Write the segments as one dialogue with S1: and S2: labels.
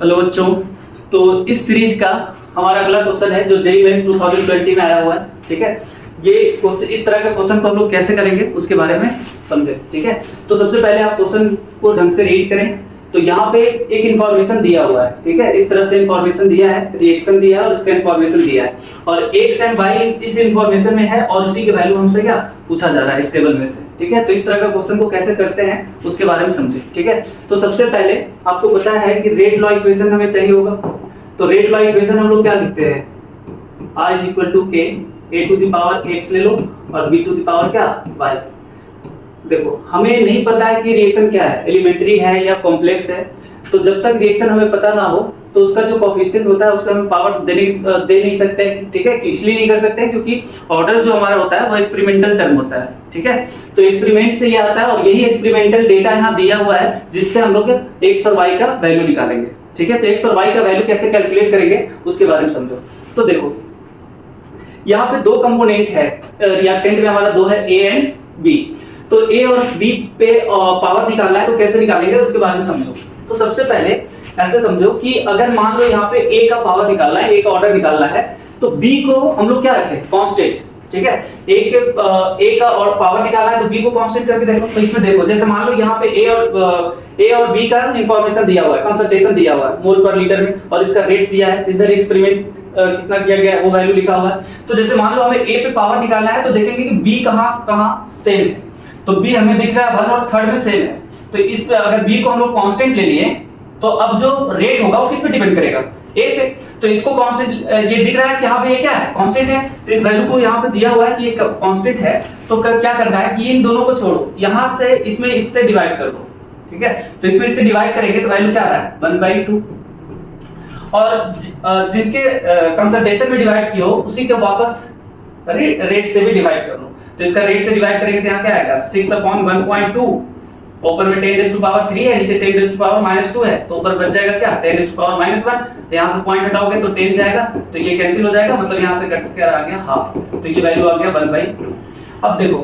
S1: Hello बच्चों, तो इस सीरीज का हमारा अगला क्वेश्चन है जो जेईई मेंस 2020 में आया हुआ है। ठीक है, ये इस तरह का क्वेश्चन को हम लोग कैसे करेंगे उसके बारे में समझे। ठीक है, तो सबसे पहले आप क्वेश्चन को ढंग से रीड करें। तो यहाँ पे एक इंफॉर्मेशन दिया हुआ है, ठीक है, इस तरह से इंफॉर्मेशन दिया है, रिएक्शन दिया है और उसका इंफॉर्मेशन दिया है, और एक्स एंड वाई इस इंफॉर्मेशन में है और उसी के वैल्यू हमसे क्या पूछा जा रहा है इस टेबल में से। ठीक है, तो इस तरह का क्वेश्चन को कैसे करते हैं उसके बारे में समझे। ठीक है, तो सबसे पहले आपको पता है कि रेट लॉ इक्वेशन हमें चाहिए होगा। तो रेट लॉ इक्वेशन हम लोग क्या लिखते हैं, r is equal to k, a to the power x ले लो और b to the power क्या y। देखो हमें नहीं पता है कि रिएक्शन क्या है, एलिमेंट्री है या कॉम्प्लेक्स है। तो जब तक रिएक्शन हमें पता ना हो तो उसका जो कोएफिशिएंट होता है उसका हम पावर दे नहीं सकते। ठीक है, इसलिए नहीं कर सकते क्योंकि ऑर्डर जो हमारा होता है वो एक्सपेरिमेंटल टर्म होता है। ठीक है, तो एक्सपेरिमेंट से ये आता है और यही एक्सपेरिमेंटल डेटा यहाँ दिया हुआ है जिससे हम लोग x और y का वैल्यू निकालेंगे। ठीक है, तो x और y का वैल्यू कैसे कैलकुलेट करेंगे उसके बारे में समझो। तो देखो यहाँ पे दो कंपोनेंट है, रिएक्टेंट में हमारा दो है a एंड b। तो a और b पे पावर निकालना है तो कैसे निकालेंगे उसके बारे में समझो। तो सबसे पहले ऐसे समझो कि अगर मान लो यहाँ पे a का पावर निकालना है, a का ऑर्डर निकालना है, तो b को हम लोग क्या रखें, कांस्टेंट। ठीक है, a का और पावर निकालना है तो b को कांस्टेंट करके देखो। तो इसमें देखो जैसे मान लो यहाँ पे a और b का इंफॉर्मेशन दिया हुआ है, कंसंट्रेशन दिया हुआ है मोल पर लीटर में, और इसका रेट दिया है, इधर एक्सपेरिमेंट कितना किया गया है वो वैल्यू लिखा हुआ है। तो जैसे मान लो हमें a पे पावर निकालना है तो देखेंगे कि b कहां सेम है। तो b हमें दिख रहा है 1 और 3rd में सेम है। तो इस पे अगर b को हम लोग कांस्टेंट ले लिए तो अब जो रेट होगा वो किस पे डिपेंड करेगा, a पे। तो इसको कांस्टेंट ये दिख रहा है कि यहाँ पे ये क्या है, कांस्टेंट है। तो इस वैल्यू को यहाँ पे दिया हुआ है कि ये कांस्टेंट है। तो क्या करना है कि इन दोनों को छोड़ो, यहाँ से इसमें इससे डिवाइड कर दो। ठीक है, तो इसमें इससे डिवाइड करेंगे तो वैल्यू क्या आ रहा है 1/2। और जिनके कंसंट्रेशन में डिवाइड किया हो उसी के वापस रेट से भी डिवाइड कर लो। तो इसका रेट से डिवाइड करेंगे तो यहाँ क्या आएगा 6/1.2। ऊपर में 10⁻³ है, नीचे 10⁻⁻² है, तो ऊपर बच जाएगा क्या 10⁻⁻1। यहाँ से पॉइंट हटाओगे तो 10 जाएगा, तो ये कैंसिल हो जाएगा, मतलब यहाँ से कट के आ गया हाफ। तो ये वैल्यू आ गया 1/2। अब देखो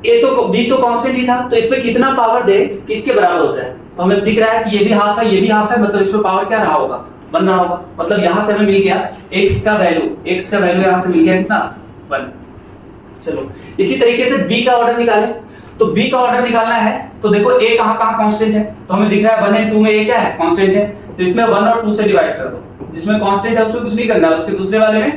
S1: a तो b तो कांस्टेंट ही था, तो इसमें कितना पावर दे कि इसके बराबर हो जाए। तो हमें दिख रहा है कि ये भी हाफ है, ये भी हाफ है, मतलब इसमें पावर क्या रहा होगा 1 रहा होगा। मतलब यहाँ से हमें मिल गया x का वैल्यू यहाँ से मिल गया कितना 1। चलो इसी तरीके से b का ऑर्डर निकाले। तो b का ऑर्डर निकालना है तो देखो a कहां कांस्टेंट है, तो हमें दिख रहा है 1 एंड 2 में a क्या है कांस्टेंट है। तो इसमें 1 और 2 से डिवाइड कर दो, जिसमें कांस्टेंट है उसमें कुछ नहीं करना है, उसके दूसरे वाले में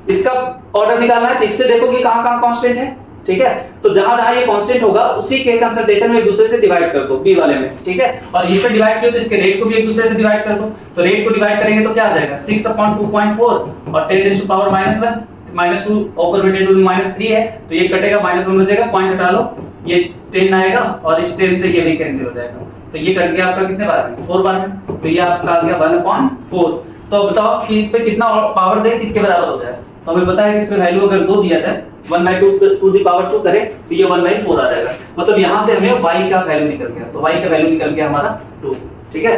S1: इसका ऑर्डर निकालना है। तो इससे देखो कि कहां कांस्टेंट है। ठीक है, तो जहां ये कांस्टेंट होगा उसी के कंसंट्रेशन में एक दूसरे से डिवाइड कर दो b वाले में। ठीक है, और इससे डिवाइड किया तो इसके रेट को भी एक दूसरे से डिवाइड कर दो। तो रेट को डिवाइड करेंगे तो क्या आ जाएगा 6/2.4 और 10⁻⁻1 -2 ऊपर में 10⁻³ है, तो ये कटेगा -1 बचेगा, पॉइंट हटा लो, ये 10 आएगा और इस 10 से ये भी कैंसिल हो जाएगा। तो ये कट गया आपका कितने बार में 4 बार में। तो ये आपका आ गया 1/4। तो बताओ कि इस पे कितना पावर दे किसके बराबर हो जाए। तो हमें पता है कि इस पे वैल्यू अगर 2 दिया जाए 1/2 टू द पावर 2 करें तो ये 1/4 आ जाएगा। मतलब यहाँ से हमें y का वैल्यू निकल गया, तो y का वैल्यू निकल गया हमारा 2। ठीक है,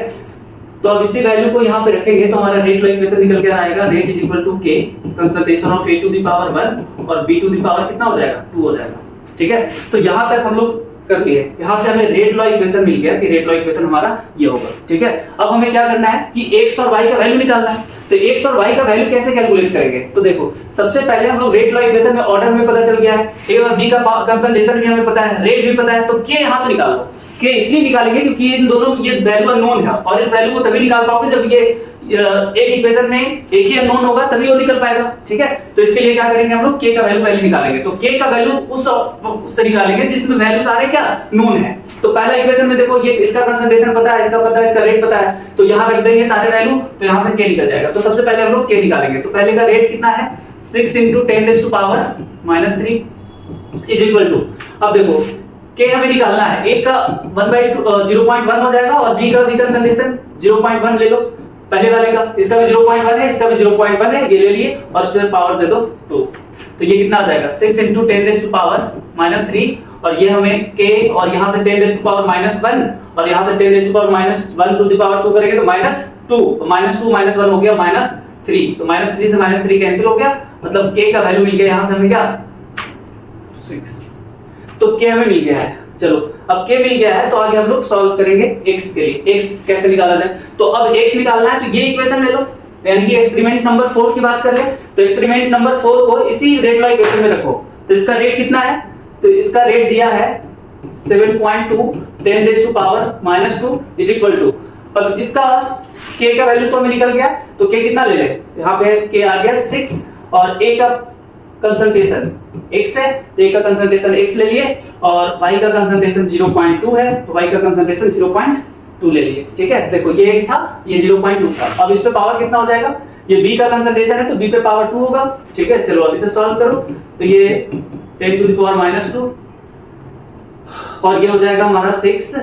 S1: तो अब इसी वैल्यू को यहाँ पे रखेंगे तो हमारा रेट लॉ इक्वेशन निकल के आएगा, rate is equal to k concentration of a to the power 1 और b टू द पावर कितना हो जाएगा 2 हो जाएगा। ठीक है, तो यहाँ तक हम लोग कर लिए। यहाँ से हमें रेट लॉ इक्वेशन मिल गया कि रेट लॉ इक्वेशन हमारा ये होगा। ठीक है, अब हमें क्या करना है कि x और y का वैल्यू निकालना है। तो x और y का वैल्यू कैसे कैलकुलेट करेंगे, तो देखो सबसे पहले हम लोग रेट लॉ इक्वेशन में ऑर्डर में पता चल गया है, a और b का कंसंट्रेशन भी हमें पता है, रेट भी पता है, तो k यहाँ से निकाल लो। k इसलिए निकालेंगे क्योंकि इन दोनों ये वैल्यू अननोन है, और इस वैल्यू को तभी निकाल पाओगे जब ये एक इक्वेशन में एक ही अननोन होगा तभी वो निकल पाएगा। ठीक है, तो इसके लिए क्या करेंगे हम लोग k का वैल्यू पहले निकालेंगे। तो k का वैल्यू उस से निकालेंगे जिसमें वैल्यू सारे क्या नोन है। तो पहला इक्वेशन में देखो ये इसका कंसंट्रेशन पता है, इसका पता है, इसका रेट पता है, तो यहां रख देंगे सारे वैल्यू, तो यहां से k निकल जाएगा। तो सबसे पहले हम लोग k निकालेंगे। तो पहले का रेट कितना है 6 × 10⁻³ इज इक्वल टू, अब देखो k हमें निकालना है, a का 0.1 हो जाएगा और b का भी कंसंट्रेशन 0.1 ले लो पहले वाले का, इसका भी 0.1 है, इसका भी 0.1 है, ये ले लिए और इसमें पावर दे दो 2। तो ये कितना आ जाएगा 6 × 10⁻³ और ये हमें k और यहां से 10⁻⁻1 और यहां से 10⁻⁻1 टू द पावर 2 करेंगे तो -2, तो -2 -1 हो गया -3, तो -3 से -3 कैंसिल हो गया, मतलब k का वैल्यू मिल गया यहां से हमें क्या 6। तो k हमें मिल गया है। चलो अब k मिल गया है तो आगे हम लोग सॉल्व करेंगे x के लिए। x कैसे निकाला जाए, तो अब x निकालना है तो ये इक्वेशन ले लो, यानी कि एक्सपेरिमेंट नंबर 4 की बात कर ले तो एक्सपेरिमेंट नंबर 4 को इसी रेट वाला इक्वेशन में रखो। तो इसका रेट कितना है, तो इसका रेट दिया है 7.2 10 raise to power -2 is equal to, अब इसका k का वैल्यू तो हमें निकल गया, तो k कितना ले ले, यहाँ पे k आ गया 6 और a का कंसंट्रेशन x है तो a का कंसंट्रेशन x ले लिए और y का कंसंट्रेशन 0.2 है तो y का कंसंट्रेशन 0.2 ले लिए। ठीक है, देखो ये x था ये 0.2 था, अब इस पे पावर कितना हो जाएगा, ये b का कंसंट्रेशन है तो b पे पावर 2 होगा। ठीक है, चलो अब इसे सॉल्व करो तो ये 10 टू द पावर -2 और ये हो जाएगा हमारा 6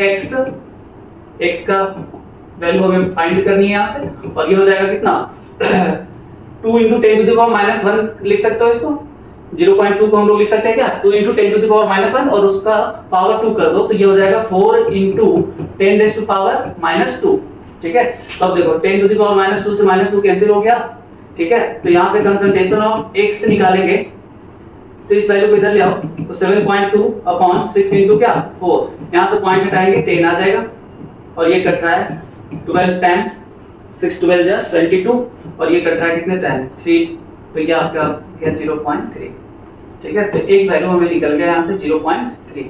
S1: x, x का वैल्यू हमें फाइंड करनी है यहाँ से, और ये हो जाएगा कितना 2 × 10 टू द पावर -1 लिख सकते हो इसको, 0.2 को हम लोग लिख सकते हैं क्या 2 × 10 टू द पावर -1 और उसका पावर 2 कर दो तो ये हो जाएगा 4 × 10 रेज़ टू पावर -2। ठीक है, तो अब देखो 10 टू द पावर -2 से -2 कैंसिल हो गया। ठीक है, तो यहाँ से कंसंट्रेशन ऑफ x निकालेंगे तो इस वैल्यू को इधर ले आओ तो 7.2 अपॉन 6 × क्या 4, यहाँ से पॉइंट हटाएंगे 10 आ जाएगा और ये कट रहा है 12 टाइम्स 6 12 जा 22 और ये कट रहा है कितने टाइम 3, तो ये आपका गया 0.3। ठीक है, तो एक वैल्यू हमें निकल गया यहाँ से 0.3।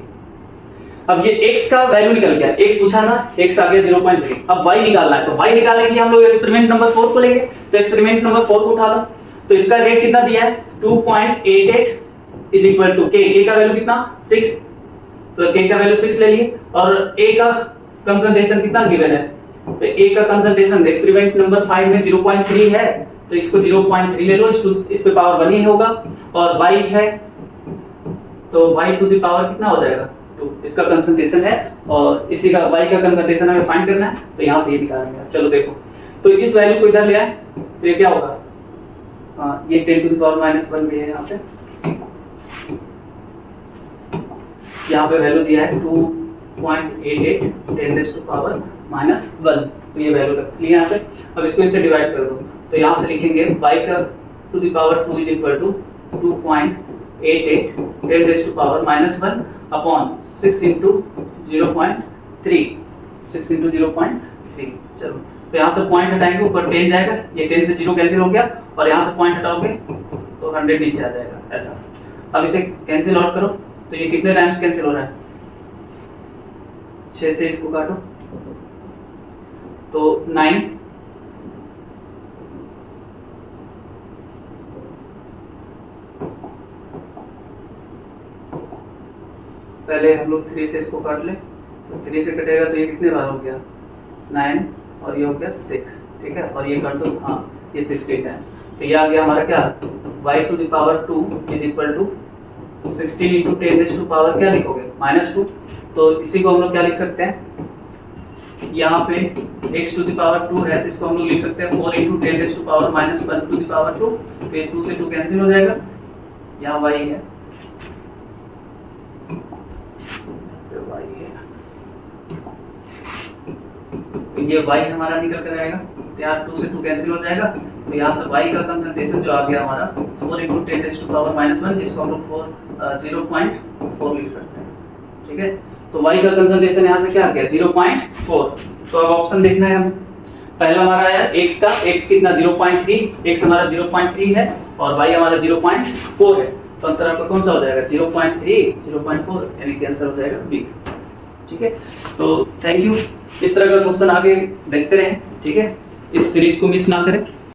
S1: अब ये x का वैल्यू निकल गया, x पूछा ना, x आ गया 0.3। अब y निकालना है तो y निकालने के लिए हम लोग एक्सपेरिमेंट नंबर 4 को लेंगे, तो एक्सपेरिमेंट नंबर 4 को उठा लो तो इसका रेट कितना दिया है 2.88 इज इक्वल टू k का वैल्यू कितना 6, तो k का वैल्यू 6 ले लिए और a का कंसंट्रेशन कितना गिवन है, तो a का कंसंट्रेशन एक्सपेरिमेंट नंबर 5 में 0.3 है तो इसको 0.3 ले लो, इस पे पावर 1 ही होगा और y है तो y टू द पावर कितना हो जाएगा 2, इसका कंसंट्रेशन है और इसी का y का कंसंट्रेशन हमें फाइंड करना है तो यहाँ से ये निकालेंगे। चलो देखो तो इस वैल्यू को इधर ले आए तो ये क्या होगा, ये 10 टू द पावर -1 भी है यहाँ पे, यहाँ पे वैल्यू दिया है 2.88 10 रेज़ टू पावर -1 तो ये वैल्यू रख लिया यहाँ पे। अब इसको इससे डिवाइड कर दो तो यहाँ से लिखेंगे y का to the power 2 is equal to 2.88 10 raise to power -1 upon 6 × 0.3 6 × 0.3। चलो तो यहाँ से पॉइंट हटाएंगे ऊपर 10 जाएगा, ये 10 से 0 कैंसिल हो गया और यहाँ से पॉइंट हटाओगे तो 100 नीचे आ जाएगा ऐसा। अब इसे कैंसिल आउट करो तो ये कितने टाइम्स कैंसिल हो रहा है 6 से इसको काटो तो 9 पहले हम लोग 3 से इसको काट ले तो 3 से कटेगा तो ये कितने बार हो गया 9 और ये हो गया 6। ठीक है, और ये कर दो हाँ ये 60 टाइम्स तो ये आ गया हमारा क्या y to the power 2 is equal to 16 × 10 raise to power क्या लिखोगे -2, तो इसी को हम लोग क्या लिख सकते हैं, यहाँ पे x टू द पावर 2 है तो इसको हम लोग लिख सकते हैं 4 × 10 raise to power -1 to the power 2, फिर 2 से 2 कैंसिल हो जाएगा, यहाँ y है तो ये y हमारा निकल कर आएगा तो यहाँ 2 से 2 कैंसिल हो जाएगा तो यहाँ से y का कंसंट्रेशन जो आ गया हमारा 4 × 10 रेज़ टू पावर -1 जिसको हम लोग 0.4 लिख सकते हैं। ठीक है, तो y का कंसंट्रेशन यहाँ से क्या आ गया 0.4। तो अब ऑप्शन देखना है हमें, पहला हमारा आया x का, x कितना 0.3, x हमारा 0.3 है और y हमारा 0.4 है तो आंसर आपका कौन सा हो जाएगा 0.3 0.4 यानी कि आंसर हो जाएगा बी। ठीक है, तो थैंक यू, इस तरह का क्वेश्चन आगे देखते रहें। ठीक है, इस सीरीज को मिस ना करें।